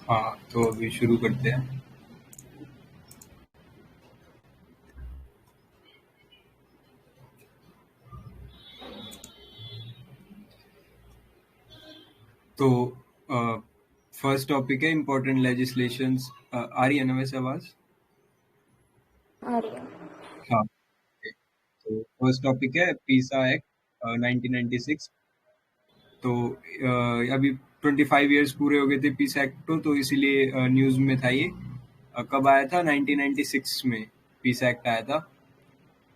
हाँ, तो अभी शुरू करते हैं। तो फर्स्ट टॉपिक है इम्पोर्टेंट लेजिस्लेशंस। आ रही है ना वैसे आवाज? आ रही है। हाँ, okay। तो फर्स्ट टॉपिक है पीसा एक्ट 1996। तो अभी 25 इयर्स पूरे हो गए थे पीसा एक्ट को, तो इसीलिए न्यूज में था ये। कब आया था? 1996 में पीसा एक्ट आया था।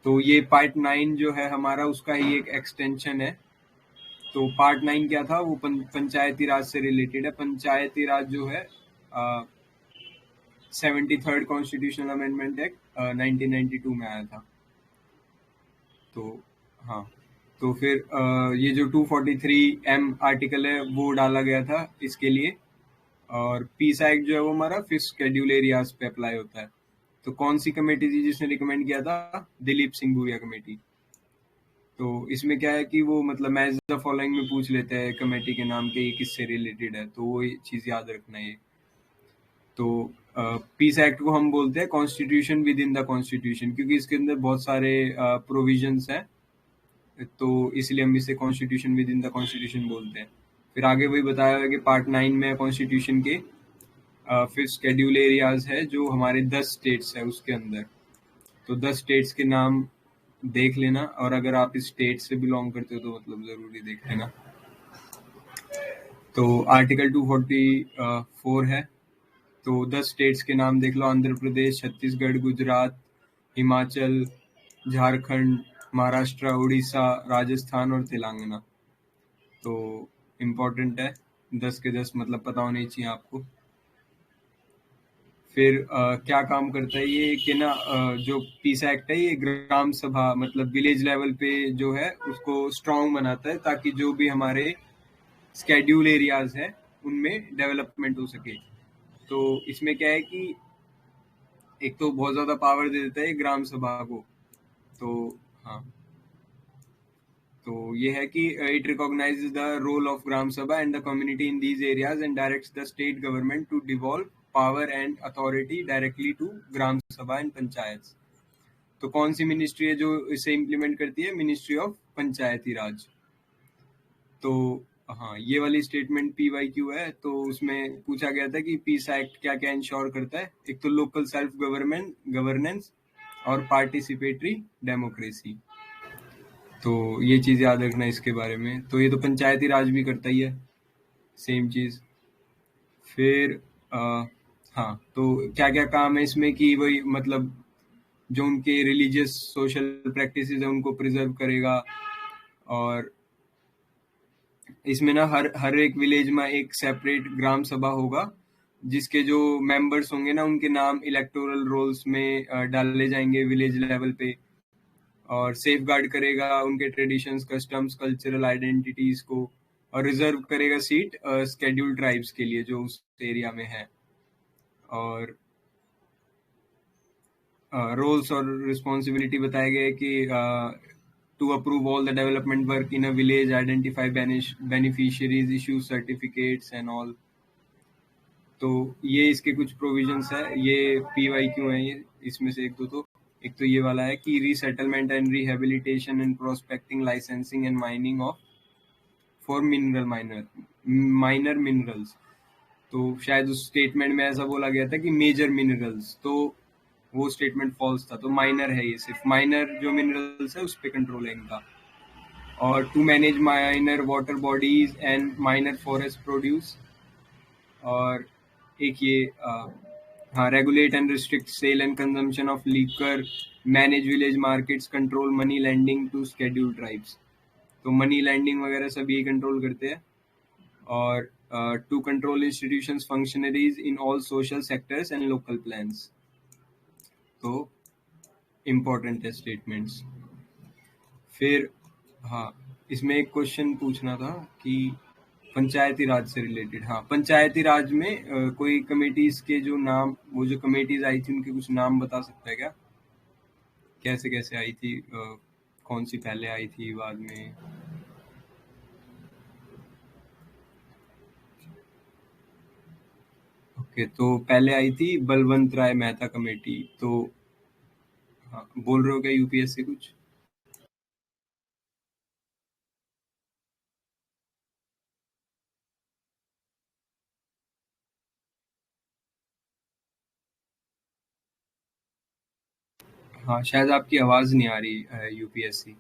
तो ये पार्ट 9 जो है हमारा, उसका ही एक एक्सटेंशन है। तो पार्ट 9 क्या था? वो पंचायती राज से रिलेटेड है। पंचायती राज जो है 73rd कॉन्स्टिट्यूशनल अमेंडमेंट एक्ट 1992 में आया था। तो हाँ, तो फिर ये जो 243M आर्टिकल है वो डाला गया था इसके लिए। और पीसा एक्ट जो है वो हमारा फिफ्थ शेड्यूल एरियाज पे अप्लाई होता है। तो कौन सी कमेटी थी जिसने रिकमेंड किया था? दिलीप सिंह भूरिया कमेटी। तो इसमें क्या है कि वो मतलब मैच द फॉलोइंग में पूछ लेते हैं कमेटी के नाम के, ये किससे रिलेटेड है, तो वो चीज याद रखना है। तो पीस एक्ट को हम बोलते हैं constitution with in the constitution, क्योंकि इसके अंदर बहुत सारे प्रोविजंस हैं। तो इसलिए हम इसे constitution with in the constitution बोलते हैं। फिर आगे वही बताया है कि पार्ट 9 में कॉन्स्टिट्यूशन के फिर शेड्यूल एरियाज है जो हमारे 10 स्टेट्स है उसके अंदर। तो 10 स्टेट्स के नाम देख लेना, और अगर आप इस स्टेट से बिलोंग करते हो तो मतलब जरूरी देख लेना। तो आर्टिकल 244 है। तो 10 स्टेट्स के नाम देख लो: आंध्र प्रदेश, छत्तीसगढ़, गुजरात, हिमाचल, झारखंड, महाराष्ट्र, उड़ीसा, राजस्थान और तेलंगाना। तो इम्पोर्टेंट है, 10 के 10 मतलब पता होनी चाहिए आपको। फिर क्या काम करता है ये कि ना, जो पीस एक्ट है ये ग्राम सभा मतलब विलेज लेवल पे जो है उसको स्ट्रांग बनाता है, ताकि जो भी हमारे स्केड्यूल एरियाज है उनमें डेवलपमेंट हो सके। तो इसमें क्या है कि एक तो बहुत ज्यादा पावर दे देता है ग्राम सभा को। तो हाँ, तो ये है कि it recognises the role of gram sabha and the community in these areas and directs the state government to devolve power and authority directly to gram sabha and panchayat. तो कौन सी मिनिस्ट्री है जो इसे इम्प्लीमेंट करती है? मिनिस्ट्री ऑफ पंचायती राज। तो हाँ, ये वाली स्टेटमेंट PYQ है। तो उसमें पूछा गया था कि पीस एक्ट क्या क्या इंश्योर करता है। एक तो लोकल सेल्फ गवर्नेंस और पार्टिसिपेटरी डेमोक्रेसी। तो ये चीज याद रखना इसके बारे में। तो ये तो पंचायती राज भी करता ही है, सेम चीज। फिर हाँ, तो क्या क्या काम है इसमें कि वही मतलब जो उनके रिलीजियस सोशल प्रैक्टिसेस है उनको प्रिजर्व करेगा। और इसमें ना हर हर एक विलेज में एक सेपरेट ग्राम सभा होगा, जिसके जो मेंबर्स होंगे ना उनके नाम इलेक्टोरल रोल्स में डाले जाएंगे विलेज लेवल पे। और सेफ गार्ड करेगा उनके ट्रेडिशंस, कस्टम्स, कल्चरल आइडेंटिटीज को। और रिजर्व करेगा सीट स्केड्यूल ट्राइब्स के लिए जो उस एरिया में है। और रोल्स और रिस्पॉन्सिबिलिटी बताए गए कि to approve all the development work in a village, identify beneficiaries, issue certificates and all. तो ये इसके कुछ प्रोविजंस है, ये PYQ है ये। इसमें से एक तो ये वाला है कि resettlement and rehabilitation and prospecting, licensing and mining of for minor minerals. तो शायद उस स्टेटमेंट में ऐसा बोला गया था कि मेजर मिनरल्स, तो वो स्टेटमेंट फॉल्स था। तो माइनर है ये, सिर्फ माइनर जो मिनरल्स है उस पर कंट्रोल है इनका। और to manage minor water bodies and minor forest produce. और एक ये हाँ, regulate and restrict sale and consumption of liquor, manage village markets, control money lending to scheduled tribes. तो मनी लैंडिंग वगैरह सब ये कंट्रोल करते हैं। और to control institutions functionaries in all social sectors and local plans. तो important है statements. फिर हाँ, इसमें एक क्वेश्चन पूछना था कि पंचायती राज से रिलेटेड। हाँ, पंचायती राज में कोई कमेटीज के जो नाम, वो जो कमेटीज आई थी उनके कुछ नाम बता सकता है क्या? कैसे कैसे आई थी, कौन सी पहले आई थी बाद में? ओके, तो पहले आई थी बलवंत राय मेहता कमेटी। तो हाँ, बोल रहे हो क्या यूपीएससी कुछ? हाँ, शायद आपकी आवाज नहीं आ रही है यूपीएससी।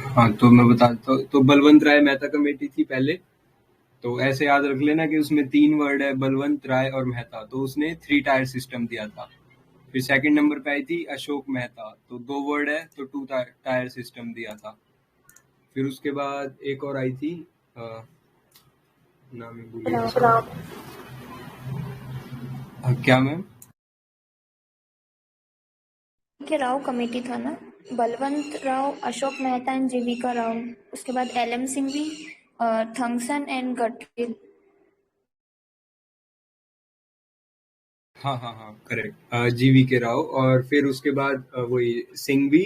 हाँ, तो मैं बताता हूँ। तो बलवंत राय मेहता कमेटी थी पहले। तो ऐसे याद रख लेना कि उसमें 3 वर्ड है, बलवंत राय और मेहता। तो उसने 3 टायर सिस्टम दिया था। फिर सेकंड नंबर पे आई थी अशोक मेहता, तो 2 वर्ड है, तो 2 टायर सिस्टम दिया था। फिर उसके बाद एक और आई थी, नाम ही भूल गया उसका। क्या मैम? के राव कमेटी था ना, बलवंत राव, अशोक मेहता एंड जीविका राव। उसके बाद एलएम सिंघवी, थंगसन एंड गडगिल। हाँ हाँ हाँ, करेक्ट। जीवी के राव। और फिर उसके बाद वही सिंघवी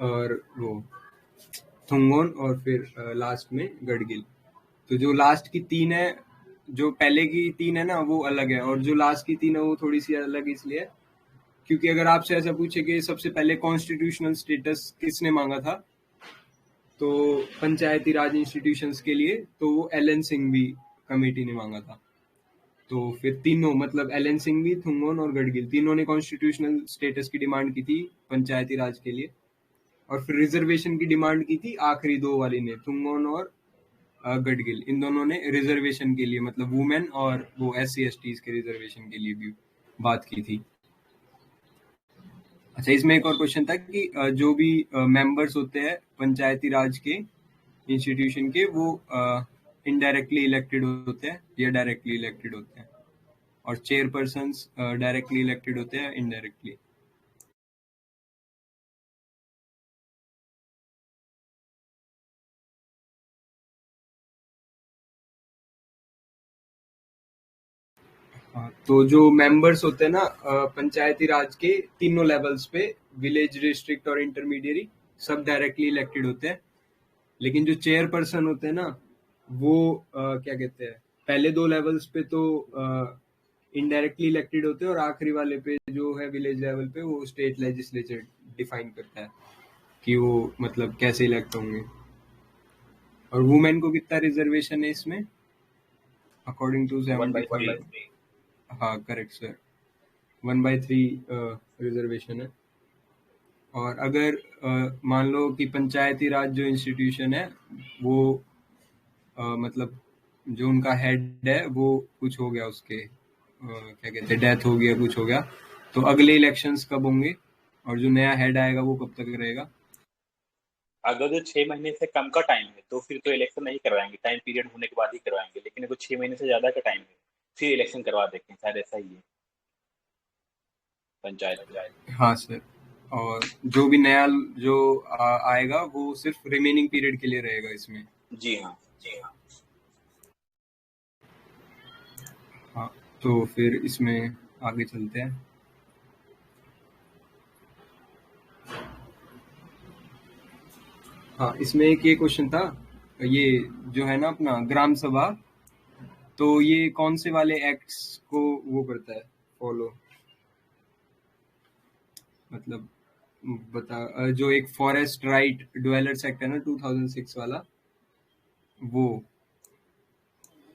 और वो थुंगोन, और फिर लास्ट में गडगिल। तो जो लास्ट की 3 है, जो पहले की 3 है ना, वो अलग है, और जो लास्ट की 3 है वो थोड़ी सी अलग इसलिए है, क्योंकि अगर आपसे ऐसा पूछे कि सबसे पहले कॉन्स्टिट्यूशनल स्टेटस किसने मांगा था, तो पंचायती राज इंस्टीट्यूशंस के लिए, तो वो एलन सिंघवी कमेटी ने मांगा था। तो फिर तीनों, मतलब एलन सिंघवी, थुंगोन और गडगिल, तीनों ने कॉन्स्टिट्यूशनल स्टेटस की डिमांड की थी पंचायती राज के लिए। और फिर रिजर्वेशन की डिमांड की थी आखिरी 2 वाली ने, थुंगोन और गडगिल। इन दोनों ने रिजर्वेशन के लिए, मतलब वुमेन और वो SC STs के रिजर्वेशन के लिए भी बात की थी। अच्छा, इसमें एक और क्वेश्चन था कि जो भी मेंबर्स होते हैं पंचायती राज के इंस्टीट्यूशन के, वो इनडायरेक्टली इलेक्टेड होते हैं या डायरेक्टली इलेक्टेड होते हैं, और चेयरपर्सन्स डायरेक्टली इलेक्टेड होते हैं इनडायरेक्टली। हाँ, तो जो मेंबर्स होते हैं ना पंचायती राज के तीनों लेवल्स पे, विलेज, डिस्ट्रिक्ट और इंटरमीडिएट, सब डायरेक्टली इलेक्टेड होते हैं। लेकिन जो चेयरपर्सन होते हैं ना, वो क्या कहते हैं, पहले 2 लेवल्स पे तो इनडायरेक्टली इलेक्टेड होते हैं, और आखिरी वाले पे जो है विलेज लेवल पे, वो स्टेट लेजिस्लेचर डिफाइन करता है कि वो मतलब कैसे इलेक्ट होंगे। और वुमेन को कितना रिजर्वेशन है इसमें, अकॉर्डिंग टू 1/3। हाँ, करेक्ट सर, 1/3 रिजर्वेशन है। और अगर मान लो कि पंचायती राज जो इंस्टीट्यूशन है, वो मतलब जो उनका हेड है वो कुछ हो गया, उसके क्या कहते हैं, डेथ हो गया, कुछ हो गया, तो अगले इलेक्शंस कब होंगे, और जो नया हेड आएगा वो कब तक रहेगा? अगर जो 6 महीने से कम का टाइम है तो फिर तो इलेक्शन नहीं करवाएंगे, टाइम पीरियड होने के बाद ही करवाएंगे। लेकिन अगर 6 महीने से ज्यादा का टाइम है फिर इलेक्शन करवा देते हैं, शायद ऐसा ही है पंचायत में। हाँ सर। और जो भी नया जो आएगा वो सिर्फ रिमेनिंग पीरियड के लिए रहेगा इसमें। जी हाँ। हाँ, तो फिर इसमें आगे चलते हैं। हाँ, इसमें एक ये क्वेश्चन था, ये जो है ना अपना ग्राम सभा, तो ये कौन से वाले एक्ट्स को वो करता है, फॉलो, मतलब जो एक फॉरेस्ट राइट ड्वेलर्स एक्ट है ना 2006 वाला,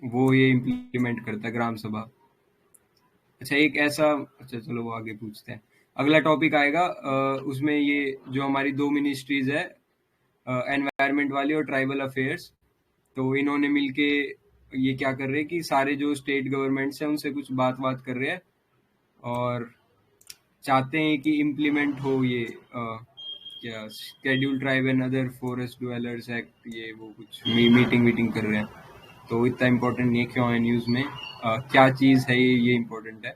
वो ये इम्प्लीमेंट करता है ग्राम सभा। अच्छा, एक ऐसा, अच्छा चलो वो आगे पूछते हैं। अगला टॉपिक आएगा, उसमें ये जो हमारी 2 मिनिस्ट्रीज है, एनवायरनमेंट वाली और ट्राइबल अफेयर्स, तो इन्होंने मिलके ये क्या कर रहे हैं कि सारे जो स्टेट गवर्नमेंट्स हैं उनसे कुछ बात कर रहे हैं, और चाहते हैं कि इम्प्लीमेंट हो ये क्या schedule tribe and other forest dwellers act, ये वो कुछ मीटिंग कर रहे हैं। तो इतना इम्पोर्टेंट नहीं है, क्यों है न्यूज़ में, क्या चीज़ है ये इम्पोर्टेंट है।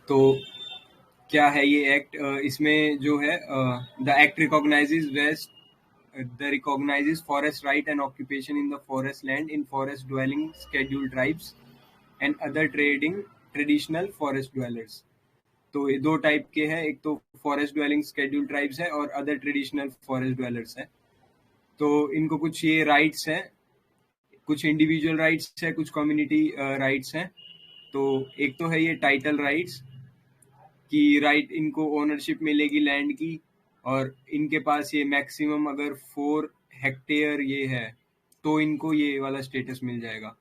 तो क्या है ये एक्ट, इसमें जो है the act recognizes vest the recognizes forest right and occupation in the forest land in forest dwelling scheduled tribes and other trading traditional forest dwellers। तो ये 2 टाइप के हैं, एक तो फॉरेस्ट ड्वेलिंग शेड्यूल्ड ट्राइब्स है और अदर ट्रेडिशनल फॉरेस्ट ड्वेलर्स है। तो इनको कुछ ये राइट्स हैं, कुछ इंडिविजुअल राइट्स है, कुछ कम्युनिटी राइट्स हैं। तो एक तो है ये टाइटल राइट्स कि राइट इनको ओनरशिप मिलेगी लैंड की, और इनके पास ये मैक्सिमम अगर 4 हेक्टेयर ये है तो इनको ये वाला स्टेटस मिल जाएगा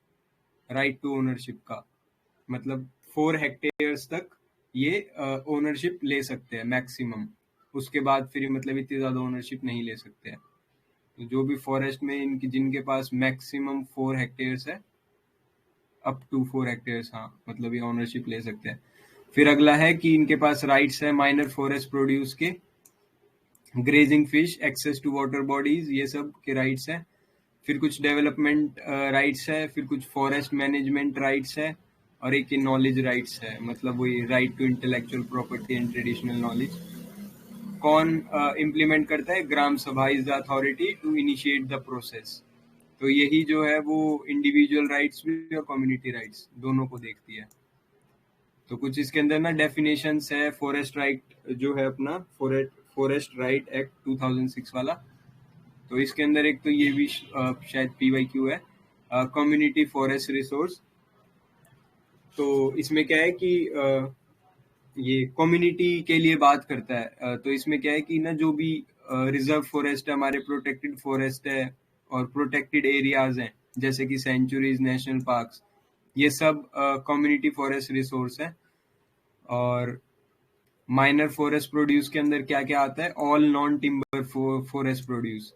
राइट टू ओनरशिप का। मतलब 4 हेक्टेयर्स तक ये ओनरशिप ले सकते हैं मैक्सिमम, उसके बाद फिर मतलब इतनी ज़्यादा ओनरशिप नहीं ले सकते हैं। तो जो भी फॉरेस्ट में इनकी जिनके पास मैक्सिमम 4 हेक्टेयर्स है, अप टू 4 हेक्टेयर्स, हाँ मतलब ये ओनरशिप ले सकते हैं। फिर अगला है कि इनके पास राइट्स है माइनर फॉरेस्ट प्रोड्यूस के, grazing fish, access to water bodies, ये सब के राइट्स है। फिर कुछ डेवलपमेंट राइट्स है, फिर कुछ फॉरेस्ट मैनेजमेंट राइट्स है, और एक नॉलेज राइट्स है, मतलब वही right to intellectual property and traditional knowledge. कौन इम्प्लीमेंट करता है? Gram Sabha is the authority to initiate the process. तो यही जो है वो इंडिविजुअल राइट्स भी और कम्युनिटी राइट्स दोनों को देखती है। तो कुछ इसके अंदर ना डेफिनेशंस है। फॉरेस्ट राइट जो है अपना फॉरेस्ट राइट एक्ट 2006 वाला, तो इसके अंदर एक तो ये भी शायद PYQ है, कम्युनिटी फॉरेस्ट रिसोर्स। तो इसमें क्या है कि ये कम्युनिटी के लिए बात करता है। तो इसमें क्या है कि ना जो भी रिजर्व फॉरेस्ट है, हमारे प्रोटेक्टेड फॉरेस्ट है और प्रोटेक्टेड एरियाज हैं जैसे कि सेंचुरीज, नेशनल पार्क्स, ये सब कम्युनिटी फॉरेस्ट रिसोर्स है। और माइनर फॉरेस्ट प्रोड्यूस के अंदर क्या क्या आता है? All non timber forest produce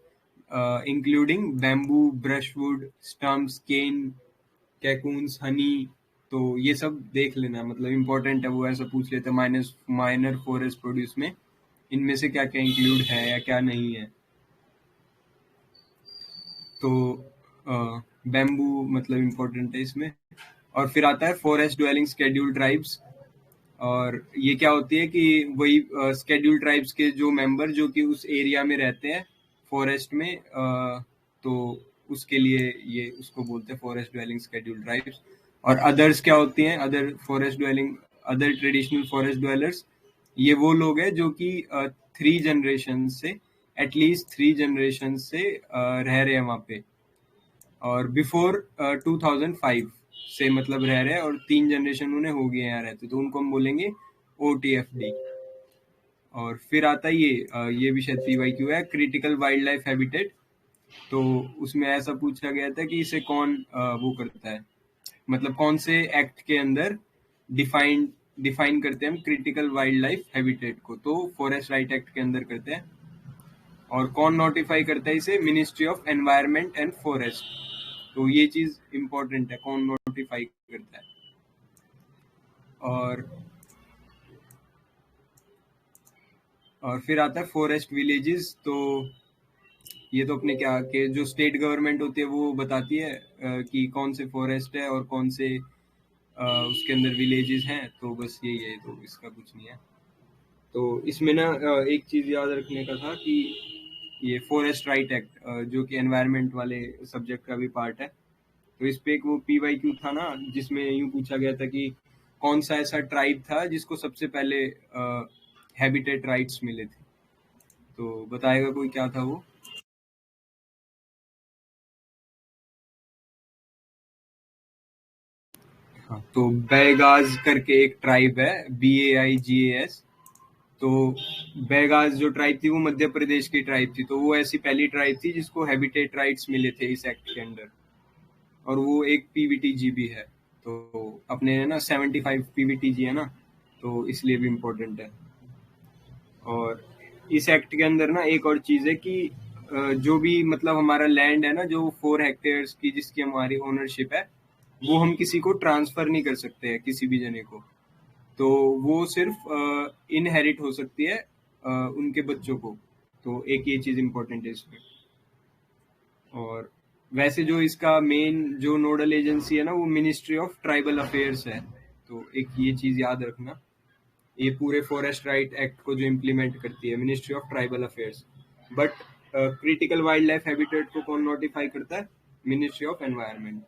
including bamboo, brushwood, stumps, cane, cocoons, honey. तो ये सब देख लेना, मतलब इम्पोर्टेंट है, वो ऐसा पूछ लेते हैं माइनर फॉरेस्ट प्रोड्यूस में इनमें से क्या क्या इंक्लूड है या क्या नहीं है। तो बैम्बू मतलब इम्पोर्टेंट है इसमें। और फिर आता है फॉरेस्ट ड्वेलिंग शेड्यूल्ड ट्राइब्स, और ये क्या होती है कि वही शेड्यूल्ड ट्राइब्स के जो मेंबर जो कि उस एरिया में रहते हैं फॉरेस्ट में, तो उसके लिए ये उसको बोलते हैं फॉरेस्ट ड्वेलिंग शेड्यूल्ड ट्राइब्स। और अदर्स क्या होती हैं? Other forest dwelling, other traditional forest dwellers, ये वो लोग हैं जो कि 3 जनरेशन से, एटलीस्ट 3 जनरेशन से रह रहे हैं वहाँ पे, और बिफोर 2005 से मतलब रह रहे हैं, और 3 जनरेशन उन्हें हो गए यहाँ रहते, तो उनको हम बोलेंगे OTFD। और फिर आता है ये भी शायद PYQ है, क्रिटिकल वाइल्ड लाइफ हैबिटेट। तो उसमें ऐसा पूछा गया था कि इसे कौन वो करता है, मतलब कौन से एक्ट के अंदर डिफाइन करते हैं हम क्रिटिकल वाइल्ड लाइफ हैबिटेट को? तो फॉरेस्ट राइट एक्ट के अंदर करते हैं। और कौन नोटिफाई करता है इसे? Ministry of environment and forest. तो ये चीज इम्पोर्टेंट है, कौन नोटिफाई करता है। और फिर आता है फॉरेस्ट विलेजेस। तो ये तो अपने क्या के जो स्टेट गवर्नमेंट होती है वो बताती है कि कौन से फॉरेस्ट है और कौन से उसके अंदर विलेजेस हैं। तो बस यही है, तो इसका कुछ नहीं है। तो इसमें ना एक चीज याद रखने का था कि ये फॉरेस्ट राइट एक्ट जो कि एनवायरनमेंट वाले सब्जेक्ट का भी पार्ट है, तो इस पे एक वो PYQ था ना जिसमें यूं पूछा गया था कि कौन सा ऐसा ट्राइब था जिसको सबसे पहले हैबिटेट राइट्स मिले थे। तो बताएगा कोई क्या था वो? हाँ, तो बैगाज करके एक ट्राइब है, BAIGAS। तो बैगाज जो ट्राइब थी वो मध्य प्रदेश की ट्राइब थी, तो वो ऐसी पहली ट्राइब थी जिसको हैबिटेट राइट्स मिले थे इस एक्ट के अंडर, और वो एक PVTG भी है। तो अपने है ना 75 PVTG है ना, तो इसलिए भी इम्पोर्टेंट है। और इस एक्ट के अंदर ना एक और चीज है कि जो भी मतलब हमारा लैंड है ना, जो 4 हेक्टेयर्स की जिसकी हमारी ओनरशिप है, वो हम किसी को ट्रांसफर नहीं कर सकते हैं, किसी भी जने को। तो वो सिर्फ इनहेरिट हो सकती है उनके बच्चों को। तो एक ये चीज इम्पोर्टेंट है इसमें। और वैसे जो इसका मेन जो नोडल एजेंसी है ना, वो मिनिस्ट्री ऑफ ट्राइबल अफेयर्स है। तो एक ये चीज याद रखना, ये पूरे फॉरेस्ट राइट एक्ट को जो इम्प्लीमेंट करती है ministry of tribal affairs. But critical wild life habitat को कौन नोटिफाई करता है? Ministry of environment.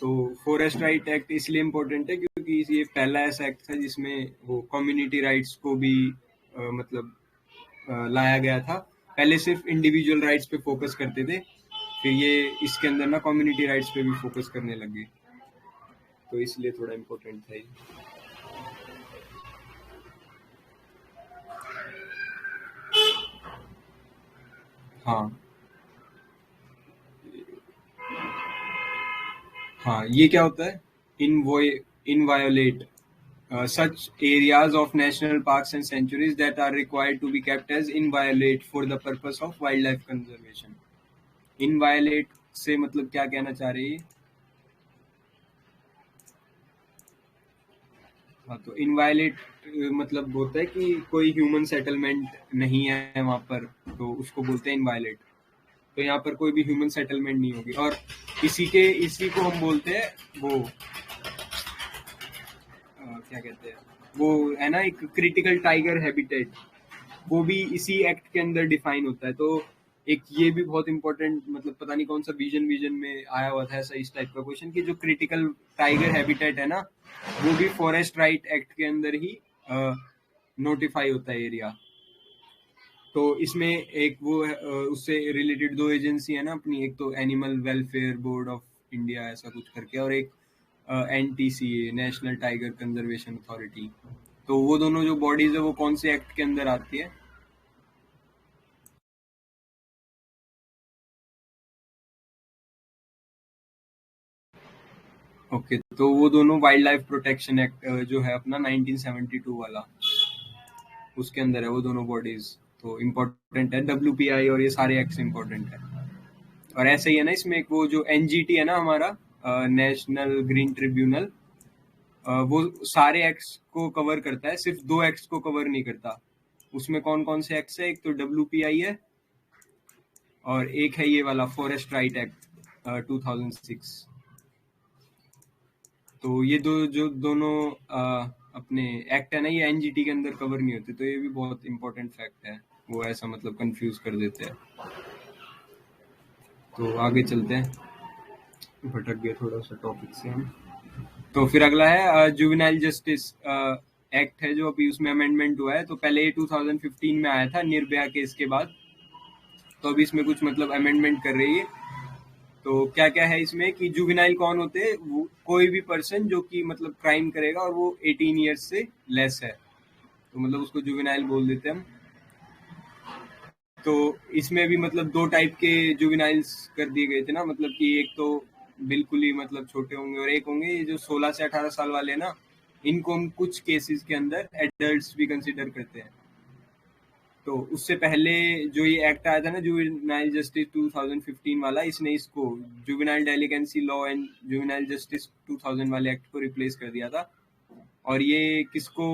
तो फॉरेस्ट राइट एक्ट इसलिए इम्पोर्टेंट है क्योंकि ये पहला ऐसा एक्ट था जिसमें वो कम्युनिटी राइट्स को भी मतलब लाया गया था। पहले सिर्फ इंडिविजुअल राइट्स पे फोकस करते थे, फिर ये इसके अंदर ना कम्युनिटी राइट्स पे भी फोकस करने लगे, तो इसलिए थोड़ा इम्पोर्टेंट था ये। हाँ हाँ, ये क्या होता है? Inviolate such areas of national parks and sanctuaries that are required to be kept as inviolate for the purpose of wildlife conservation. Inviolate से मतलब क्या कहना चाह रही है? हाँ, तो इनवायलेट मतलब होता है कि कोई ह्यूमन सेटलमेंट नहीं है वहां पर, तो उसको बोलते हैं इनवायलेट। तो यहाँ पर कोई भी ह्यूमन सेटलमेंट नहीं होगी, और इसी को हम बोलते हैं वो क्या कहते हैं, वो है ना एक क्रिटिकल टाइगर हैबिटेट, वो भी इसी एक्ट के अंदर डिफाइन होता है। तो एक ये भी बहुत इंपॉर्टेंट, मतलब पता नहीं कौन सा विजन में आया हुआ था ऐसा इस टाइप का क्वेश्चन, कि जो क्रिटिकल टाइगर हैबिटेट है ना, वो भी फॉरेस्ट राइट एक्ट के अंदर ही नोटिफाई होता है एरिया। तो इसमें एक वो उससे रिलेटेड दो एजेंसी है ना अपनी, एक तो animal welfare board of India ऐसा कुछ करके, और एक NTCA national tiger conservation authority. तो वो दोनों जो बॉडीज है वो कौन से एक्ट के अंदर आती है? ओके, तो वो दोनों वाइल्ड लाइफ प्रोटेक्शन एक्ट जो है अपना 1972 वाला, उसके अंदर है वो दोनों बॉडीज। तो इम्पोर्टेंट है WPI और ये सारे एक्ट्स इम्पोर्टेंट है। और ऐसे ही है ना इसमें एक वो जो NGT है ना हमारा, नेशनल ग्रीन ट्रिब्यूनल, वो सारे एक्ट्स को कवर करता है, सिर्फ दो एक्ट्स को कवर नहीं करता। उसमें कौन कौन से एक्ट्स है? एक तो WPI है, और एक है ये वाला फॉरेस्ट राइट एक्ट 2006। तो ये दोनों अपने एक्ट है ना, ये NGT के अंदर कवर नहीं होते, तो ये भी बहुत इंपॉर्टेंट फैक्ट है, वो ऐसा मतलब कंफ्यूज कर देते हैं। तो आगे चलते हैं, भटक गए थोड़ा सा टॉपिक से हम। तो फिर अगला है जुवेनाइल जस्टिस एक्ट है, जो अभी उसमें अमेंडमेंट हुआ है। तो पहले ये 2015 में आया था निर्भया केस के बाद, तो अभी इसमें कुछ मतलब अमेंडमेंट कर रही है। तो क्या क्या है इसमें कि जुवेनाइल कौन होते हैं? वो कोई भी पर्सन जो कि मतलब क्राइम करेगा और वो 18 ईयर्स से लेस है, तो मतलब उसको जुवेनाइल बोल देते हैं हम। तो इसमें भी मतलब दो टाइप के जुवेनाइल्स कर दिए गए थे ना, मतलब कि एक तो बिल्कुल ही मतलब छोटे होंगे, और एक होंगे ये जो 16 से 18 साल वाले ना, इनको हम कुछ केसेस के अंदर एडल्ट्स भी कंसिडर करते हैं। तो उससे पहले जो ये एक्ट आया था ना जुवेनाइल जस्टिस 2015 वाला, इसने इसको juvenile delinquency law and juvenile justice 2000 वाले एक्ट को रिप्लेस कर दिया था। और ये किसको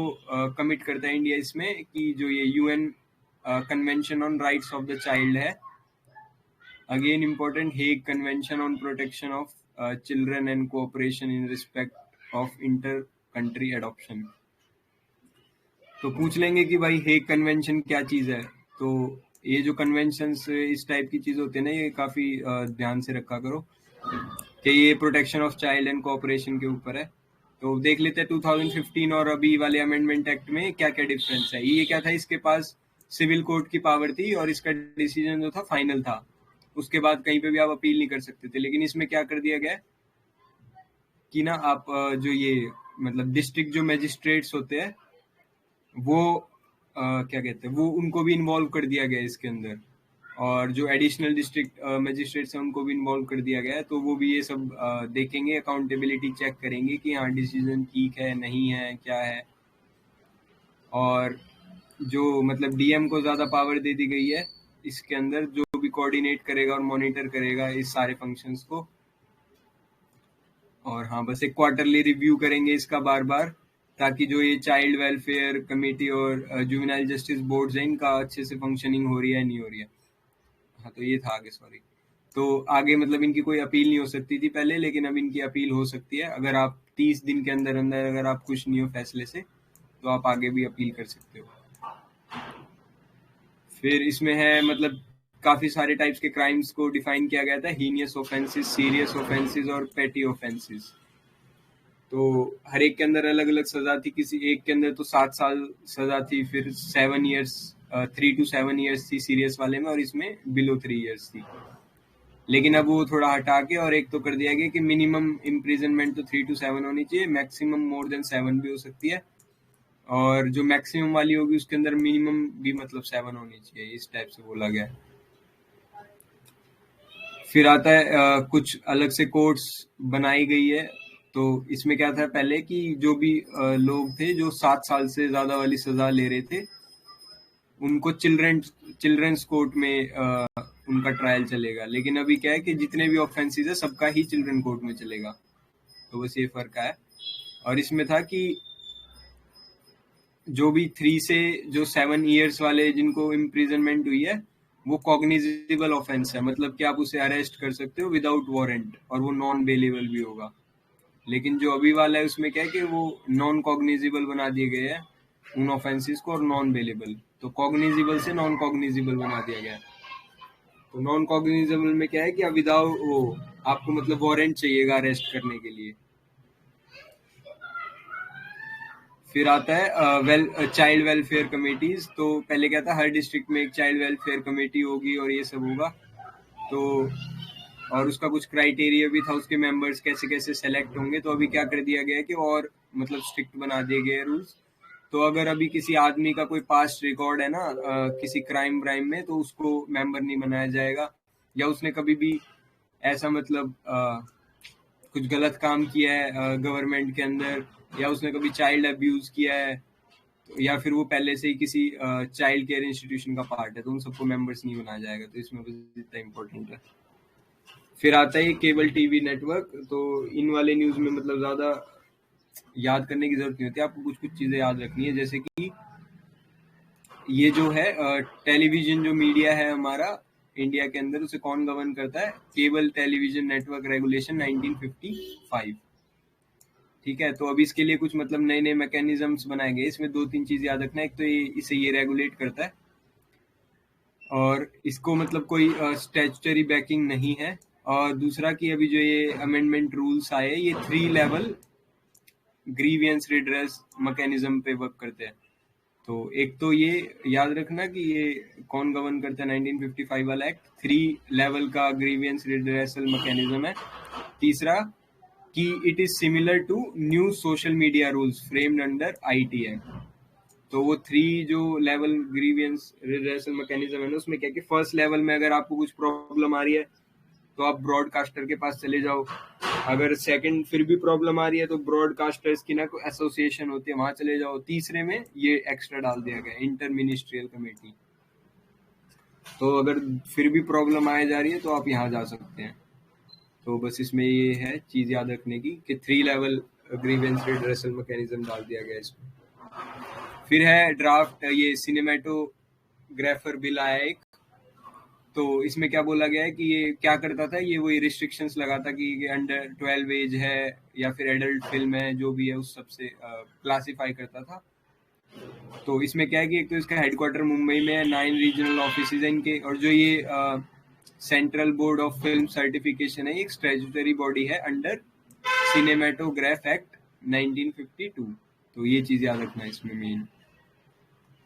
कमिट करता है इंडिया इसमें, कि जो ये UN convention on rights of the child है, again important, Hague convention on protection of children and cooperation in respect of inter country adoption. तो पूछ लेंगे कि भाई हेग कन्वेंशन क्या चीज है। तो ये जो कन्वेंशन इस टाइप की चीज होती है ना, ये काफी ध्यान से रखा करो कि ये protection of child and cooperation के ऊपर है। तो देख लेते हैं 2015 और अभी वाले अमेंडमेंट एक्ट में क्या क्या डिफरेंस है। ये क्या था, इसके पास सिविल कोर्ट की पावर थी और इसका डिसीजन जो था फाइनल था, उसके बाद कहीं पे भी आप अपील नहीं कर सकते थे। लेकिन इसमें क्या कर दिया गया कि ना आप जो ये मतलब डिस्ट्रिक्ट जो मजिस्ट्रेट्स होते हैं वो क्या कहते हैं, वो उनको भी इन्वॉल्व कर दिया गया इसके अंदर, और जो एडिशनल डिस्ट्रिक्ट मजिस्ट्रेट्स हैं उनको भी इन्वॉल्व कर दिया गया है। तो वो भी ये सब देखेंगे, अकाउंटेबिलिटी चेक करेंगे कि हाँ डिसीजन ठीक है नहीं है क्या है। और जो मतलब DM को ज़्यादा पावर दे दी गई है इसके अंदर, जो भी कोऑर्डिनेट करेगा और मॉनिटर करेगा इस सारे फंक्शंस को। और हाँ, बस एक क्वार्टरली रिव्यू करेंगे इसका बार बार, ताकि जो ये चाइल्ड वेलफेयर कमेटी और जुवेनाइल जस्टिस बोर्ड्स हैं इनका अच्छे से फंक्शनिंग हो रही है नहीं हो रही है। हाँ, तो ये था आगे, सॉरी। तो आगे मतलब इनकी कोई अपील नहीं हो सकती थी पहले, लेकिन अब इनकी अपील हो सकती है। अगर आप 30 दिन के अंदर अंदर अगर आप खुश नहीं हो फैसले से, तो आप आगे भी अपील कर सकते हो। फिर इसमें है मतलब काफी सारे टाइप्स के क्राइम्स को डिफाइन किया गया था, हीनियस ऑफेंसेस, सीरियस ऑफेंसेस और पेटी ऑफेंसेस। तो हर एक के अंदर अलग अलग सजा थी, किसी एक के अंदर तो 7 साल सजा थी, फिर 7 ईयर्स 3 to 7 ईयर्स थी सीरियस वाले में, और इसमें बिलो 3 ईयर्स थी। लेकिन अब वो थोड़ा हटा के और एक तो कर दिया गया कि मिनिमम इम्प्रिजनमेंट तो 3 to 7 होनी चाहिए, मैक्सिमम मोर देन 7 भी हो सकती है, और जो मैक्सिमम वाली होगी उसके अंदर मिनिमम भी मतलब 7 होनी चाहिए, इस टाइप से बोला गया है। फिर आता है कुछ अलग से कोर्ट्स बनाई गई है। तो इसमें क्या था पहले कि जो भी लोग थे जो 7 साल से ज्यादा वाली सजा ले रहे थे, उनको चिल्ड्रंस कोर्ट में उनका ट्रायल चलेगा। लेकिन अभी क्या है कि जितने भी ऑफेंसेस है सबका ही चिल्ड्रन कोर्ट में चलेगा। तो बस ये फर्क है। और इसमें था कि जो भी 3 से जो 7 ईयर्स वाले जिनको इम्प्रिजनमेंट हुई है, वो कॉग्निजेबल ऑफेंस है, मतलब कि आप उसे अरेस्ट कर सकते हो विदाउट वारंट, और वो नॉन बेलेबल भी होगा। लेकिन जो अभी वाला है उसमें क्या है कि वो नॉन कॉग्निजेबल बना दिए गए हैं उन ऑफेंसेस को, और नॉन बेलेबल। तो कॉग्निजेबल से नॉन कॉग्निजेबल बना दिया गया। तो नॉन कॉग्निजेबल में क्या है कि विदाउट वो आपको मतलब वारंट चाहिएगा अरेस्ट करने के लिए। फिर आता है चाइल्ड वेलफेयर कमेटीज। तो पहले क्या था, हर डिस्ट्रिक्ट में एक चाइल्ड वेलफेयर कमेटी होगी और ये सब होगा। तो और उसका कुछ क्राइटेरिया भी था, उसके मेंबर्स कैसे कैसे सेलेक्ट होंगे। तो अभी क्या कर दिया गया है कि और मतलब स्ट्रिक्ट बना दिए गए रूल्स। तो अगर अभी किसी आदमी का कोई पास्ट रिकॉर्ड है ना किसी क्राइम में, तो उसको मेंबर नहीं बनाया जाएगा, या उसने कभी भी ऐसा मतलब कुछ गलत काम किया है गवर्नमेंट के अंदर, या उसने कभी चाइल्ड अब्यूज किया है, या फिर वो पहले से ही किसी चाइल्ड केयर इंस्टीट्यूशन का पार्ट है, तो उन सबको मेंबर्स नहीं बनाया जाएगा। तो इसमें बस इतना इम्पोर्टेंट है। फिर आता है केबल टीवी नेटवर्क। तो इन वाले न्यूज में मतलब ज्यादा याद करने की जरूरत नहीं होती, आपको कुछ कुछ चीजें याद रखनी है। जैसे कि ये जो है टेलीविजन जो मीडिया है हमारा इंडिया के अंदर, उसे कौन गवर्न करता है? Cable television network regulation 1955। ठीक है। तो अभी इसके लिए कुछ मतलब नए नए मैकेनिज्म्स बनाए गए। इसमें 2-3 चीज याद रखना है। एक तो इसे ये रेगुलेट करता है, और इसको मतलब कोई स्टैट्यूटरी बैकिंग नहीं है। और दूसरा कि अभी जो ये अमेंडमेंट रूल्स आए, ये 3 लेवल ग्रीवियंस रिड्रेस मैकेनिज्म पे वर्क करते हैं। तो एक तो ये याद रखना कि ये कौन गवर्न करता है 1955 वाला एक्ट, 3 लेवल का ग्रीवियंस रिड्रेसल मैकेनिज्म है। तीसरा कि it is similar to new social media rules framed under IT act. तो वो 3 जो लेवल ग्रीवियंस रिड्रेसल मैकेनिज्म है ना, उसमें क्या कि फर्स्ट लेवल में अगर आपको कुछ प्रॉब्लम आ रही है तो आप ब्रॉडकास्टर के पास चले जाओ। अगर सेकंड फिर भी प्रॉब्लम आ रही है तो ब्रॉडकास्टर्स की ना कोई एसोसिएशन होती है, वहां चले जाओ। तीसरे में ये एक्स्ट्रा डाल दिया गया इंटर मिनिस्ट्रियल कमेटी। तो अगर फिर भी प्रॉब्लम आए जा रही है तो आप यहाँ जा सकते हैं। तो बस इसमें ये है चीज याद रखने की कि 3 लेवल ग्रीवेंस रिड्रेसल मैकेनिज्म डाल दिया गया इसमें। फिर है ड्राफ्ट ये सिनेमेटोग्राफर बिल आया एक। तो इसमें क्या बोला गया है कि ये क्या करता था, ये वही रिस्ट्रिक्शंस लगाता कि अंडर 12 एज है या फिर एडल्ट फिल्म है, जो भी है उस सबसे क्लासिफाई करता था। तो इसमें क्या है कि एक तो इसका हेडक्वार्टर मुंबई में है, 9 रीजनल ऑफिस है इनके। और जो ये central board of film certification है, एक स्टैट्यूटरी बॉडी है अंडर सिनेमेटोग्राफ एक्ट 1952। तो ये चीज याद रखना है इसमें मेन।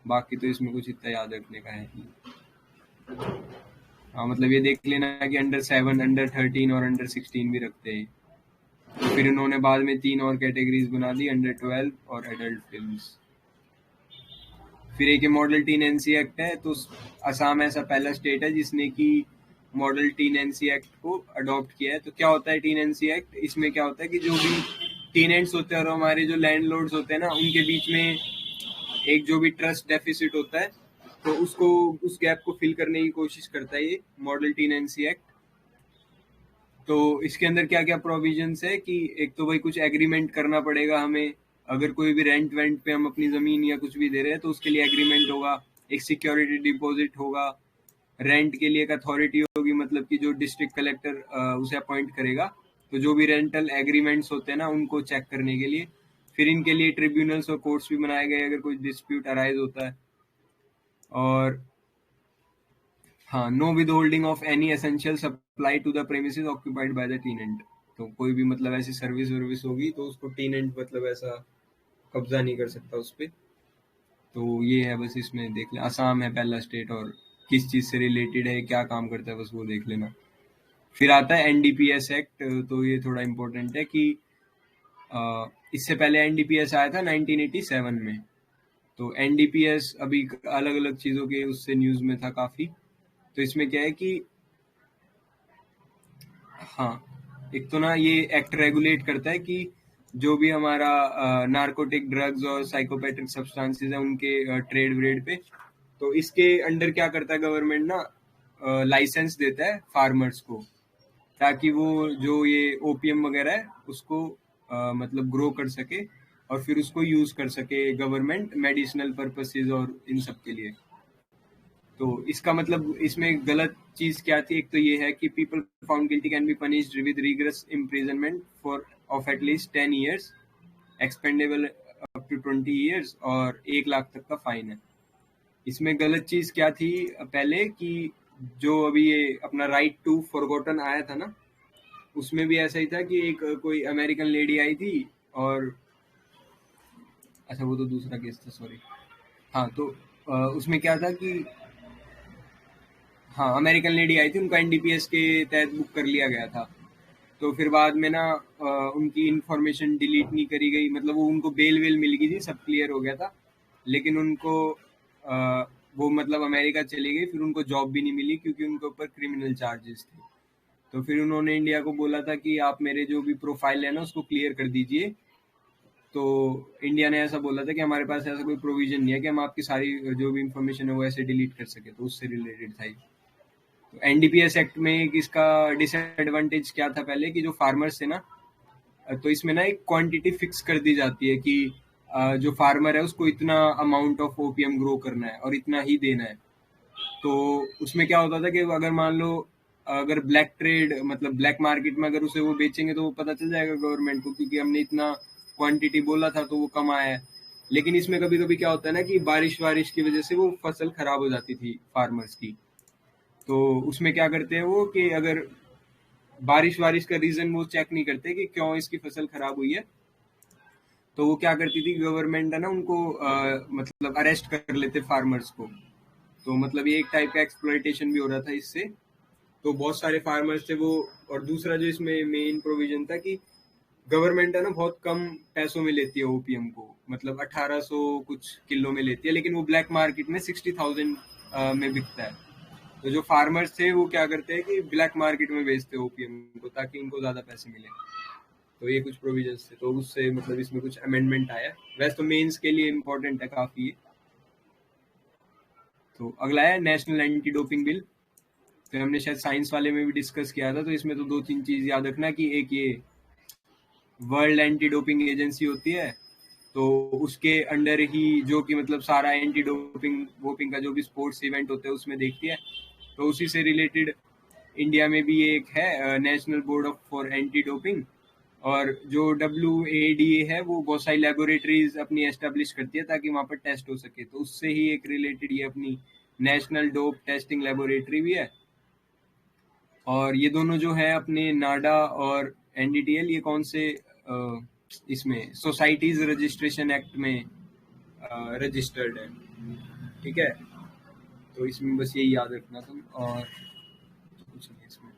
बाकी तो इसमें कुछ इतना याद रखने का है नहीं। हाँ, मतलब ये देख लेना कि अंडर 7, अंडर 13 और अंडर 16 भी रखते हैं। तो फिर उन्होंने बाद में 3 और कैटेगरीज बना दी, अंडर 12 और एडल्ट फिल्म्स। फिर एक मॉडल टीनेंसी एक्ट है। तो असम ऐसा पहला स्टेट है जिसने की मॉडल टीनेंसी एक्ट को अडॉप्ट किया है। तो क्या होता है टीनेंसी एक्ट? इसमें क्या होता है कि जो भी टीनेंट्स होते हैं और हमारे जो लैंडलॉर्ड्स होते हैं ना, उनके बीच में एक जो भी ट्रस्ट डेफिसिट होता है, तो उसको उस गैप को फिल करने की कोशिश करता है ये मॉडल टीनेंसी एक्ट। तो इसके अंदर क्या क्या प्रोविजंस है कि एक तो भाई कुछ एग्रीमेंट करना पड़ेगा हमें। अगर कोई भी रेंट पे हम अपनी जमीन या कुछ भी दे रहे हैं तो उसके लिए एग्रीमेंट होगा। एक सिक्योरिटी डिपॉजिट होगा। रेंट के लिए एक अथॉरिटी होगी, मतलब कि जो डिस्ट्रिक्ट कलेक्टर उसे अपॉइंट करेगा। तो जो भी रेंटल एग्रीमेंट्स होते हैं ना, उनको चेक करने के लिए। फिर इनके लिए ट्रिब्यूनल्स और कोर्ट्स भी बनाए गए अगर कोई डिस्प्यूट अराइज होता है। और हाँ, no withholding of any essential supply to the premises occupied by the tenant. तो कोई भी मतलब ऐसी सर्विस होगी तो उसको टेनेंट मतलब ऐसा कब्जा नहीं कर सकता उस पे। तो ये है, बस इसमें देख लें। असम है पहला स्टेट और किस चीज़ से रिलेटेड है, क्या काम करता है, बस वो देख लेना। फिर आता है एनडीपीएस एक्ट। तो ये थोड़ा इम्पोर्टेंट है कि इससे पहले एनडीपीएस आया था 1987 में। तो एनडीपीएस अभी अलग अलग चीज़ों के उससे न्यूज़ में था काफ़ी। तो इसमें क्या है कि हाँ, एक तो ना ये एक्ट रेगुलेट करता है कि जो भी हमारा नार्कोटिक ड्रग्स और साइकोपैथिक सब्सटेंसेस है उनके ट्रेड व्रेड पे, तो इसके अंडर क्या करता है गवर्नमेंट ना, लाइसेंस देता है फार्मर्स को, ताकि वो जो ये ओपीएम वगैरह है उसको मतलब ग्रो कर सके और फिर उसको यूज कर सके गवर्नमेंट मेडिसिनल पर्पसेस और इन सब के लिए। तो इसका मतलब इसमें गलत चीज क्या थी, एक तो ये है कि people found guilty can be punished with rigorous imprisonment for of at least 10 years, expendable up to 20 years और 1 लाख तक का फाइन है। इसमें गलत चीज क्या थी पहले कि जो अभी ये अपना राइट टू फॉरगॉटन आया था ना, उसमें भी ऐसा ही था कि एक कोई अमेरिकन लेडी आई थी और अच्छा वो तो दूसरा केस था, सॉरी। हाँ, तो उसमें क्या था कि हाँ, अमेरिकन लेडी आई थी, उनका एनडीपीएस के तहत बुक कर लिया गया था। तो फिर बाद में ना उनकी इंफॉर्मेशन डिलीट नहीं करी गई, मतलब वो उनको बेल वेल मिल गई थी, सब क्लियर हो गया था, लेकिन उनको वो मतलब अमेरिका चली गई, फिर उनको जॉब भी नहीं मिली क्योंकि उनके ऊपर क्रिमिनल चार्जेस थे। तो फिर उन्होंने इंडिया को बोला था कि आप मेरे जो भी प्रोफाइल है ना उसको क्लियर कर दीजिए। तो इंडिया ने ऐसा बोला था कि हमारे पास ऐसा कोई प्रोविजन नहीं है कि हम आपकी सारी जो भी इंफॉर्मेशन है वो ऐसे डिलीट कर सके। तो उससे रिलेटेड था ये। तो एनडीपीएस एक्ट में एक इसका डिसएडवांटेज क्या था पहले कि जो फार्मर्स थे ना, तो इसमें ना एक क्वांटिटी फिक्स कर दी जाती है कि जो फार्मर है उसको इतना अमाउंट ऑफ ओपीएम ग्रो करना है और इतना ही देना है। तो उसमें क्या होता था कि अगर मान लो अगर ब्लैक ट्रेड मतलब ब्लैक मार्केट में अगर उसे वो बेचेंगे तो वो पता चल जाएगा गवर्नमेंट को, क्योंकि हमने इतना क्वांटिटी बोला था तो वो कम आया है। लेकिन इसमें कभी कभी क्या होता है ना कि बारिश वारिश की वजह से वो फसल खराब हो जाती थी फार्मर्स की। तो उसमें क्या करते हैं वो कि अगर बारिश वारिश का रीजन वो चेक नहीं करते कि क्यों इसकी फसल खराब हुई है, तो वो क्या करती थी गवर्नमेंट है ना उनको मतलब अरेस्ट कर लेते फार्मर्स को। तो मतलब ये एक टाइप का एक्सप्लॉइटेशन भी हो रहा था इससे। तो बहुत सारे फार्मर्स थे वो। और दूसरा जो इसमें मेन प्रोविजन था कि गवर्नमेंट है ना बहुत कम पैसों में लेती है ओपीएम को, मतलब 1800 कुछ किलो में लेती है, लेकिन वो ब्लैक मार्केट में 60,000 में बिकता है। तो जो फार्मर्स थे वो क्या करते हैं कि ब्लैक मार्केट में बेचते हैं ओपीएम को ताकि इनको ज्यादा पैसे मिले। तो ये कुछ प्रोविजंस थे, तो उससे मतलब इसमें कुछ अमेंडमेंट आया। वैसे तो मेंस के लिए इम्पोर्टेंट है काफी। तो अगला है नेशनल एंटी डोपिंग बिल। तो हमने शायद साइंस वाले में भी डिस्कस किया था। तो इसमें तो 2-3 चीज याद रखना कि एक ये वर्ल्ड एंटी डोपिंग एजेंसी होती है, तो उसके अंडर ही जो कि मतलब सारा एंटी डोपिंग वोपिंग का जो भी स्पोर्ट्स इवेंट होते हैं उसमें देखती है। तो उसी से रिलेटेड इंडिया में भी एक है national board of for anti doping. और जो WADA है वो बहुत सारी लेबोरेटरीज अपनी एस्टेब्लिश करती है ताकि वहाँ पर टेस्ट हो सके। तो उससे ही एक रिलेटेड ये अपनी नेशनल डोप टेस्टिंग लेबोरेटरी भी है। और ये दोनों जो है अपने नाडा और NDTL, ये कौन से इसमें सोसाइटीज रजिस्ट्रेशन एक्ट में रजिस्टर्ड है। ठीक है, तो इसमें बस यही याद रखना तुम, और कुछ नहीं इसमें।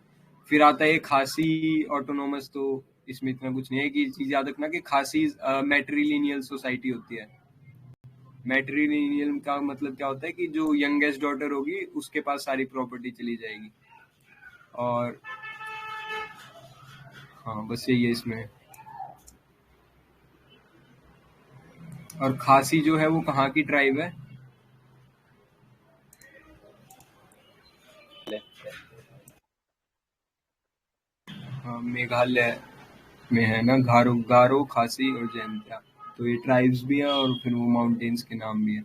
फिर आता है खासी ऑटोनोमस। तो इसमें इतना कुछ नहीं है कि चीज याद रखना कि खासी मैट्रिलिनियल सोसाइटी होती है। मैट्रिलिनियल का मतलब क्या होता है कि जो यंगेस्ट डॉटर होगी उसके पास सारी प्रॉपर्टी चली जाएगी। और हाँ, बस यही है इसमें। और खासी जो है वो कहाँ की ट्राइब है? हाँ, मेघालय में है ना, गारो खासी और जैंतिया। तो ये ट्राइब्स भी हैं और फिर वो माउंटेन्स के नाम भी हैं।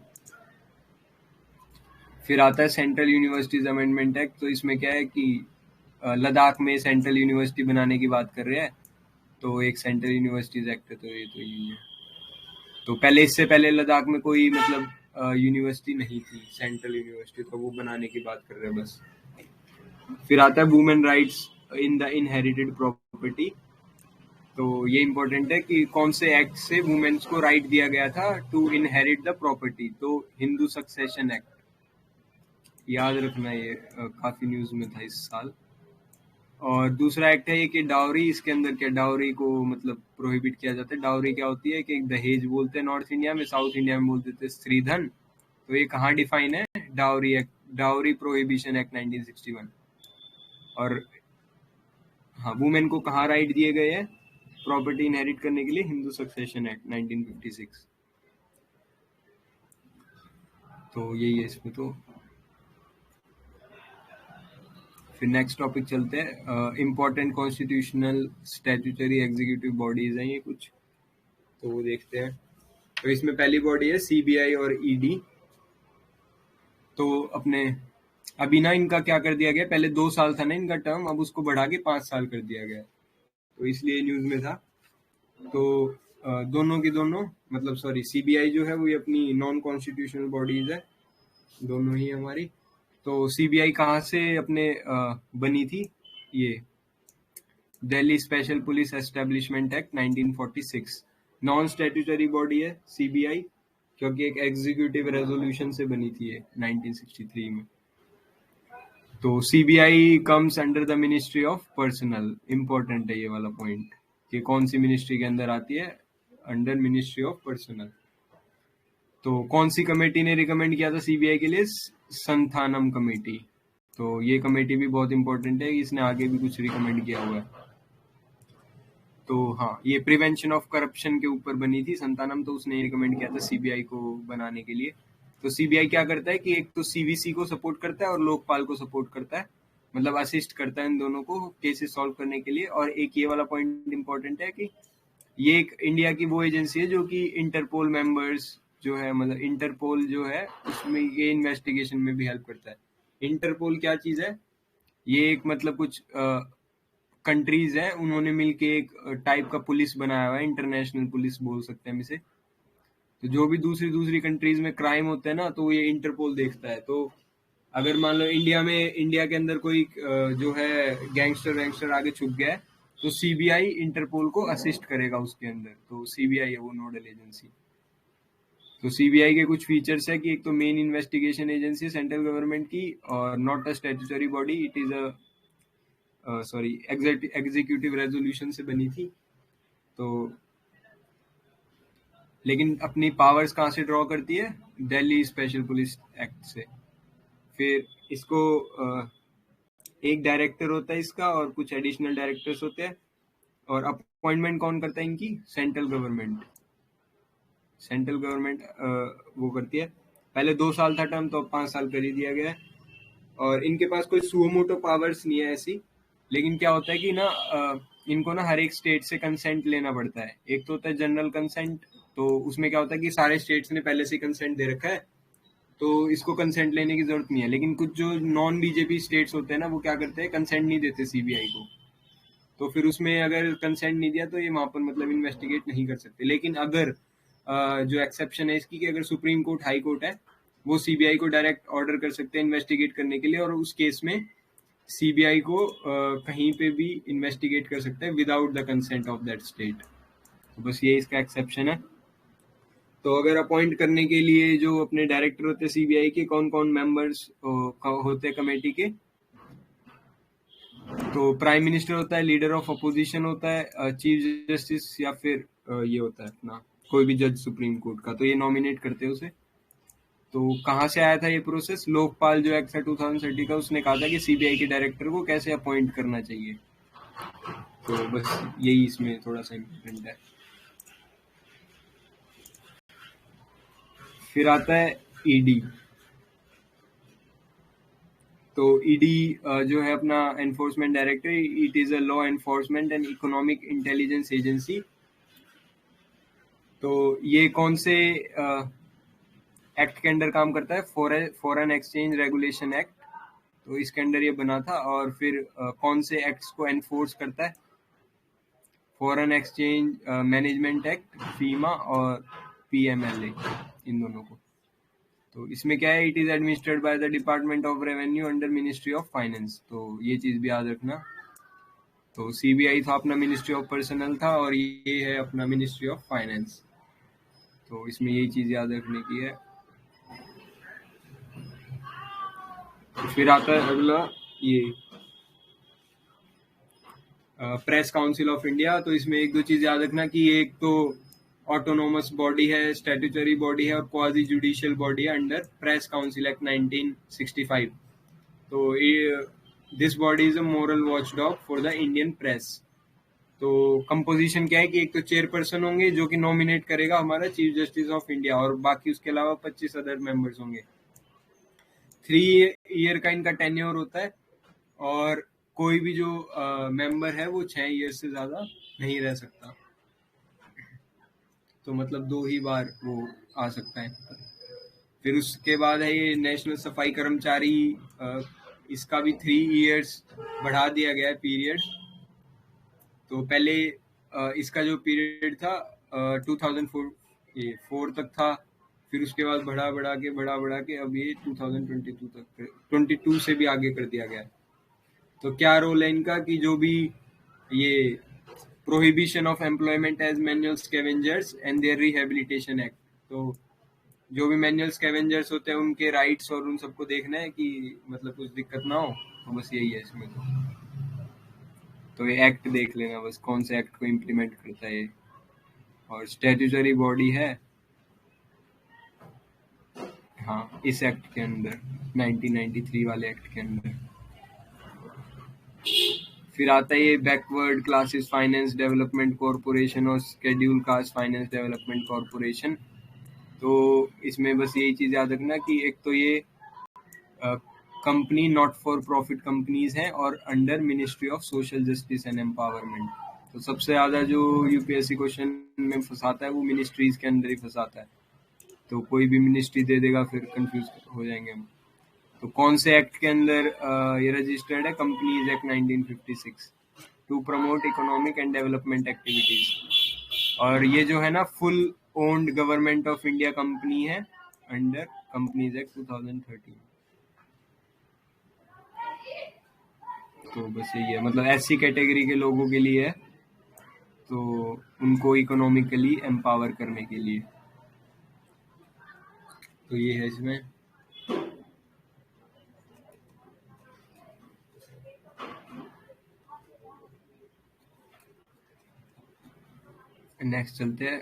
फिर आता है सेंट्रल यूनिवर्सिटीज अमेंडमेंट एक्ट। तो इसमें क्या है कि लद्दाख में सेंट्रल यूनिवर्सिटी बनाने की बात कर रहे हैं। तो एक सेंट्रल यूनिवर्सिटीज एक्ट है, तो ये तो यही है। तो पहले इससे पहले लद्दाख में कोई मतलब यूनिवर्सिटी नहीं थी, सेंट्रल यूनिवर्सिटी, तो वो बनाने की बात कर रहे हैं बस। फिर आता है women rights in the inherited property. तो ये इम्पोर्टेंट है कि कौन से एक्ट से वुमेन्स को राइट दिया गया था टू इनहेरिट द प्रॉपर्टी, तो हिंदू सक्सेशन एक्ट, याद रखना ये काफी न्यूज में था इस साल। और दूसरा एक्ट है ये कि डाउरी, इसके अंदर क्या डाउरी को मतलब प्रोहिबिट किया जाता है। डाउरी क्या होती है कि एक दहेज बोलते हैं नॉर्थ इंडिया में, साउथ इंडिया में बोलते थे स्त्रीधन। तो ये कहाँ डिफाइन है, dowry act, dowry prohibition act 1961। और हाँ, वुमेन को कहाँ राइट दिए गए हैं प्रॉपर्टी इनहेरिट करने के लिए, हिंदू सक्सेशन एक्ट 1956। तो यही है इसमें। तो फिर नेक्स्ट टॉपिक चलते हैं, important constitutional statutory executive bodies हैं ये कुछ, तो वो देखते हैं। तो इसमें पहली बॉडी है सीबीआई और ईडी। तो अपने अभी ना इनका क्या कर दिया गया, पहले 2 साल था ना इनका टर्म, अब उसको बढ़ा के 5 साल कर दिया गया, तो इसलिए न्यूज में था। तो दोनों की दोनों मतलब सॉरी, सीबीआई जो है वो ये अपनी नॉन कॉन्स्टिट्यूशनल बॉडीज है दोनों ही हमारी। तो सीबीआई कहाँ से अपने बनी थी, ये Delhi special police establishment act 1946। Non statutory body है सीबीआई, क्योंकि एक एग्जीक्यूटिव रेजोल्यूशन से बनी थी ये 1963 में। तो CBI comes under the ministry of personal, important है ये वाला पॉइंट कि कौन सी मिनिस्ट्री के अंदर आती है, अंडर मिनिस्ट्री ऑफ पर्सनल। तो कौन सी कमेटी ने रिकमेंड किया था सीबीआई के लिए, संथानम कमेटी। तो ये कमेटी भी बहुत इंपॉर्टेंट है, इसने आगे भी कुछ रिकमेंड किया हुआ है। तो हाँ, ये प्रिवेंशन ऑफ करप्शन के ऊपर बनी थी संतानम, तो उसने रिकमेंड किया था सीबीआई को बनाने के लिए। तो सीबीआई क्या करता है कि एक तो सीवीसी को सपोर्ट करता है और लोकपाल को सपोर्ट करता है, मतलब असिस्ट करता है इन दोनों को केसेस सॉल्व करने के लिए। और एक ये वाला पॉइंट इंपॉर्टेंट है कि ये एक इंडिया की वो एजेंसी है जो कि इंटरपोल मेंबर्स जो है, मतलब इंटरपोल जो है उसमें ये इन्वेस्टिगेशन में भी हेल्प करता है। इंटरपोल क्या चीज है, ये एक मतलब कुछ कंट्रीज है, उन्होंने मिलके एक टाइप का पुलिस बनाया हुआ है, इंटरनेशनल पुलिस बोल सकते हैं हम इसे। तो जो भी दूसरी कंट्रीज में क्राइम होते हैं ना, तो ये इंटरपोल देखता है। तो अगर मान लो इंडिया के अंदर कोई जो है गैंगस्टर आगे छुप गया है, तो सीबीआई इंटरपोल को असिस्ट करेगा उसके अंदर। तो सीबीआई है वो नोडल एजेंसी। तो सीबीआई के कुछ फीचर्स है कि एक तो main investigation agency central government की, और not a statutory body, it is a executive resolution से बनी थी। तो लेकिन अपनी पावर्स कहाँ से ड्रॉ करती है, दिल्ली स्पेशल पुलिस एक्ट से। फिर इसको एक डायरेक्टर होता है इसका और कुछ एडिशनल डायरेक्टर्स होते हैं। और अपॉइंटमेंट कौन करता है इनकी, सेंट्रल गवर्नमेंट वो करती है। पहले 2 साल था टर्म, तो अब 5 साल कर ही दिया गया है। और इनके पास कोई सुओमोटो पावर्स नहीं है ऐसी, लेकिन क्या होता है कि ना इनको ना हर एक स्टेट से कंसेंट लेना पड़ता है। एक तो होता है जनरल कंसेंट, तो उसमें क्या होता है कि सारे स्टेट्स ने पहले से कंसेंट दे रखा है, तो इसको कंसेंट लेने की जरूरत नहीं है। लेकिन कुछ जो नॉन बीजेपी स्टेट्स होते हैं ना, वो क्या करते हैं, कंसेंट नहीं देते सीबीआई को। तो फिर उसमें अगर कंसेंट नहीं दिया तो ये वहां पर मतलब इन्वेस्टिगेट नहीं कर सकते। लेकिन अगर जो एक्सेप्शन है इसकी कि अगर सुप्रीम कोर्ट, हाई कोर्ट है, वो सीबीआई को डायरेक्ट ऑर्डर कर सकते हैं इन्वेस्टिगेट करने के लिए, और उस केस में सीबीआई को कहीं पे भी इन्वेस्टिगेट कर सकते हैं without the consent of that state. तो बस ये इसका एक्सेप्शन है। तो अगर अपॉइंट करने के लिए जो अपने डायरेक्टर होते हैं सीबीआई के, कौन कौन मेंबर्स होते हैं कमेटी के, तो प्राइम मिनिस्टर होता है, लीडर ऑफ अपोजिशन होता है, चीफ जस्टिस, या फिर ये होता है अपना कोई भी जज सुप्रीम कोर्ट का, तो ये नॉमिनेट करते हैं उसे। तो कहाँ से आया था ये प्रोसेस, लोकपाल जो एक्ट था 2030 का, उसने कहा था कि सीबीआई के डायरेक्टर को कैसे अपॉइंट करना चाहिए। तो बस यही इसमें थोड़ा सा इम्पोर्टेंट है। फिर आता है ईडी। तो ईडी जो है अपना enforcement director, it is a law enforcement and economic intelligence agency. तो ये कौन से एक्ट के अंडर काम करता है, फॉरेन एक्सचेंज रेगुलेशन एक्ट, तो इसके अंडर ये बना था। और फिर कौन से एक्ट्स को एनफोर्स करता है, फॉरेन एक्सचेंज मैनेजमेंट एक्ट, फीमा और पीएमएलए, इन दोनों को। तो इसमें क्या है, it is administered by the department of revenue under ministry of finance. तो ये चीज भी याद रखना। तो सीबीआई था अपना मिनिस्ट्री ऑफ पर्सनल था, और ये है अपना मिनिस्ट्री ऑफ फाइनेंस। तो इसमें यही चीज याद रखने की है। तो फिर आता है अगला ये प्रेस काउंसिल ऑफ इंडिया। तो इसमें एक दो चीज याद रखना कि ये एक तो ऑटोनोमस बॉडी है, स्टैट्यूटरी बॉडी है और क्वाजी जुडिशियल बॉडी है अंडर प्रेस काउंसिल एक्ट 1965। तो ये this body is a moral watchdog for the Indian press. तो कंपोजिशन क्या है कि एक तो चेयरपर्सन होंगे जो कि नॉमिनेट करेगा हमारा चीफ जस्टिस ऑफ इंडिया, और बाकी उसके अलावा 25 अदर मेंबर्स होंगे। 3 ईयर का इनका टेन्योर होता है, और कोई भी जो मेंबर है वो 6 ईयर से ज्यादा नहीं रह सकता। तो मतलब 2 ही बार वो आ सकता है। फिर उसके बाद है ये नेशनल सफाई कर्मचारी, इसका भी 3 ईयर्स बढ़ा दिया गया है पीरियड। तो पहले इसका जो पीरियड था 2004 तक था, फिर उसके बाद बढ़ा के अब ये 2022 तक, 22 से भी आगे कर दिया गया है। तो क्या रोल है इनका कि जो भी ये prohibition of employment as manual scavengers and their rehabilitation act, तो जो भी मैनुअल स्कैवेंजर्स होते हैं उनके राइट्स और उन सबको देखना है कि मतलब कुछ दिक्कत ना हो। तो बस यही है इसमें। तो ये एक्ट देख लेना बस, कौन से एक्ट को इम्प्लीमेंट करता है ये। और स्टैट्यूटरी बॉडी है हाँ इस एक्ट के अंदर, 1993 वाले एक्ट के अंदर। फिर आता है ये backward classes finance development corporation और schedule caste finance development corporation. तो इसमें बस यही चीज़ याद रखना कि एक तो ये company not for profit companies हैं और under ministry of social justice and empowerment. तो सबसे ज़्यादा जो यूपीएससी क्वेश्चन में फंसाता है वो मिनिस्ट्रीज के अंदर ही फंसाता है। तो कोई भी मिनिस्ट्री दे देगा फिर कंफ्यूज हो जाएंगे हम। तो कौन से एक्ट के अंदर ये रजिस्टर्ड है? Companies act 1956 to promote economic and development activities. और ये जो है ना full owned government of India company है अंडर कंपनीज एक्ट 2013। तो बस यही है, मतलब एससी कैटेगरी के लोगों के लिए है, तो उनको इकोनॉमिकली एम्पावर करने के लिए। तो ये है इसमें। नेक्स्ट चलते हैं।